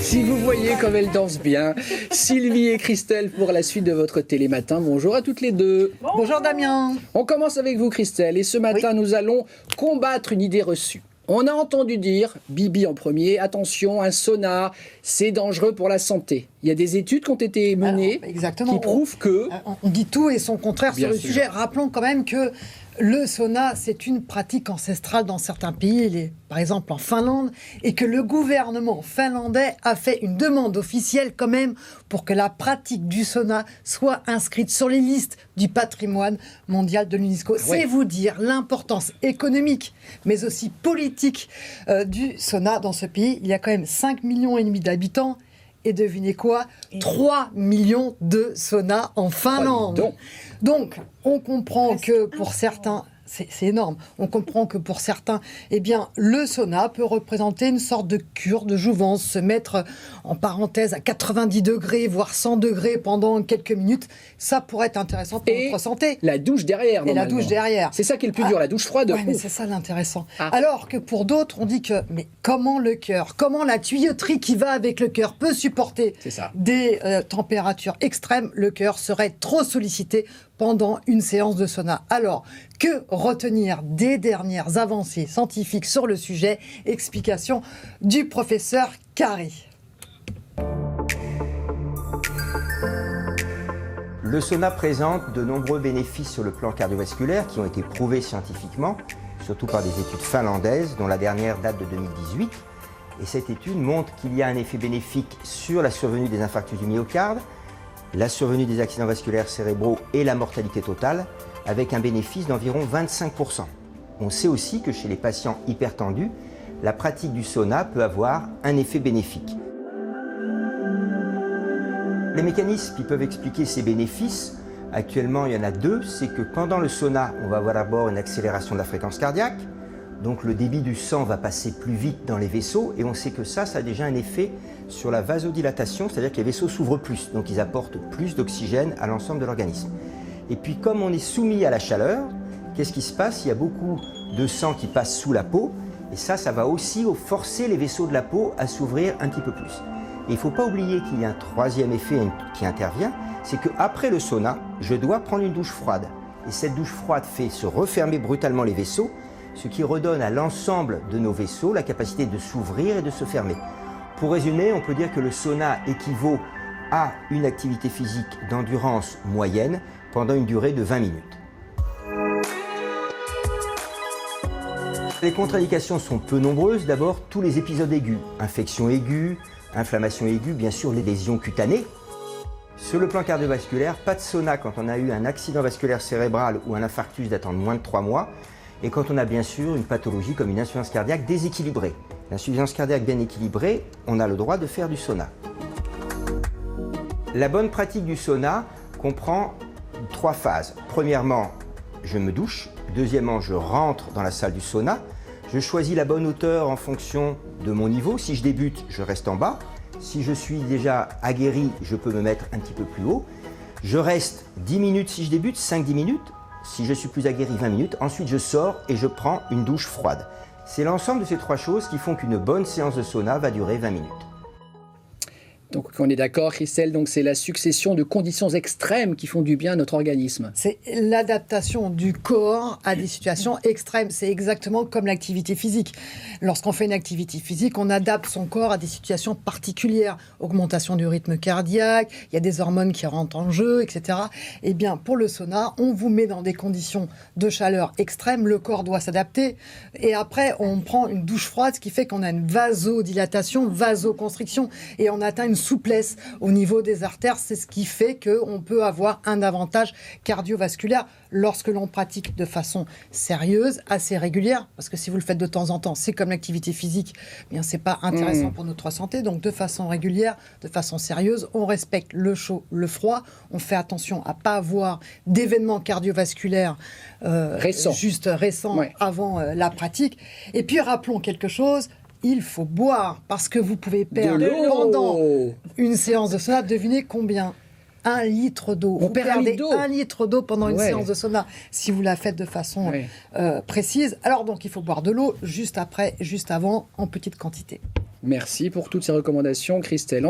Si vous voyez comme elle danse bien, Sylvie et Christelle pour la suite de votre Télématin. Bonjour à toutes les deux. Bonjour Damien. On commence avec vous Christelle et ce matin nous allons combattre une idée reçue. On a entendu dire, Bibi en premier, attention, un sauna, c'est dangereux pour la santé. Il y a des études qui ont été menées qui prouvent que... On dit tout et son contraire Bien sur le sûr. sujet. Rappelons quand même que le sauna, c'est une pratique ancestrale dans certains pays, par exemple en Finlande, et que le gouvernement finlandais a fait une demande officielle quand même pour que la pratique du sauna soit inscrite sur les listes du patrimoine mondial de l'UNESCO. C'est vous dire l'importance économique, mais aussi politique du sauna dans ce pays. Il y a quand même 5,5 millions d'habitants. Et devinez quoi ? 3 millions de saunas en Finlande. Donc, on comprend que pour certains... C'est énorme. On comprend que pour certains, eh bien, le sauna peut représenter une sorte de cure de jouvence, se mettre en parenthèse à 90 degrés, voire 100 degrés pendant quelques minutes. Ça pourrait être intéressant pour notre santé. La douche derrière, Et la douche derrière. C'est ça qui est le plus dur, la douche froide. Oui, mais c'est ça l'intéressant. Alors que pour d'autres, on dit que, mais comment le cœur, comment la tuyauterie qui va avec le cœur peut supporter des températures extrêmes, le cœur serait trop sollicité pendant une séance de sauna. Alors, que retenir des dernières avancées scientifiques sur le sujet ? Explication du professeur Carré. Le sauna présente de nombreux bénéfices sur le plan cardiovasculaire qui ont été prouvés scientifiquement, surtout par des études finlandaises, dont la dernière date de 2018. Et cette étude montre qu'il y a un effet bénéfique sur la survenue des infarctus du myocarde, la survenue des accidents vasculaires cérébraux et la mortalité totale, avec un bénéfice d'environ 25%. On sait aussi que chez les patients hypertendus, la pratique du sauna peut avoir un effet bénéfique. Les mécanismes qui peuvent expliquer ces bénéfices, actuellement il y en a deux, c'est que pendant le sauna, on va avoir d'abord une accélération de la fréquence cardiaque, donc le débit du sang va passer plus vite dans les vaisseaux, et on sait que ça a déjà un effet sur la vasodilatation, c'est-à-dire que les vaisseaux s'ouvrent plus, donc ils apportent plus d'oxygène à l'ensemble de l'organisme. Et puis comme on est soumis à la chaleur, qu'est-ce qui se passe ? Il y a beaucoup de sang qui passe sous la peau, et ça va aussi forcer les vaisseaux de la peau à s'ouvrir un petit peu plus. Et il ne faut pas oublier qu'il y a un troisième effet qui intervient, c'est qu'après le sauna, je dois prendre une douche froide. Et cette douche froide fait se refermer brutalement les vaisseaux, ce qui redonne à l'ensemble de nos vaisseaux la capacité de s'ouvrir et de se fermer. Pour résumer, on peut dire que le sauna équivaut à une activité physique d'endurance moyenne pendant une durée de 20 minutes. Les contre-indications sont peu nombreuses. D'abord, tous les épisodes aigus, infection aiguë, inflammation aiguë, bien sûr les lésions cutanées. Sur le plan cardiovasculaire, pas de sauna quand on a eu un accident vasculaire cérébral ou un infarctus datant de moins de 3 mois. Et quand on a bien sûr une pathologie comme une insuffisance cardiaque déséquilibrée. L'insuffisance cardiaque bien équilibrée, on a le droit de faire du sauna. La bonne pratique du sauna comprend 3 phases. Premièrement, je me douche. Deuxièmement, je rentre dans la salle du sauna. Je choisis la bonne hauteur en fonction de mon niveau. Si je débute, je reste en bas. Si je suis déjà aguerri, je peux me mettre un petit peu plus haut. Je reste 10 minutes si je débute, 5-10 minutes. Si je suis plus aguerri, 20 minutes. Ensuite, je sors et je prends une douche froide. C'est l'ensemble de ces 3 choses qui font qu'une bonne séance de sauna va durer 20 minutes. Donc on est d'accord, Christelle, donc c'est la succession de conditions extrêmes qui font du bien à notre organisme. C'est l'adaptation du corps à des situations extrêmes. C'est exactement comme l'activité physique. Lorsqu'on fait une activité physique, on adapte son corps à des situations particulières. Augmentation du rythme cardiaque, il y a des hormones qui rentrent en jeu, etc. Eh bien, pour le sauna, on vous met dans des conditions de chaleur extrêmes. Le corps doit s'adapter. Et après, on prend une douche froide, ce qui fait qu'on a une vasodilatation, vasoconstriction. Et on atteint une souplesse au niveau des artères. C'est ce qui fait qu'on peut avoir un avantage cardiovasculaire lorsque l'on pratique de façon sérieuse, assez régulière. Parce que si vous le faites de temps en temps, c'est comme l'activité physique, eh bien c'est pas intéressant pour notre santé. Donc de façon régulière, de façon sérieuse, on respecte le chaud, le froid. On fait attention à pas avoir d'événements cardiovasculaires récents avant la pratique. Et puis rappelons quelque chose. Il faut boire, parce que vous pouvez perdre pendant une séance de sauna, devinez combien ? 1 litre d'eau. On Vous perd un perdez litre d'eau. 1 litre d'eau pendant une Ouais. séance de sauna si vous la faites de façon Ouais. précise. Alors donc, il faut boire de l'eau juste après, juste avant, en petite quantité. Merci pour toutes ces recommandations, Christelle.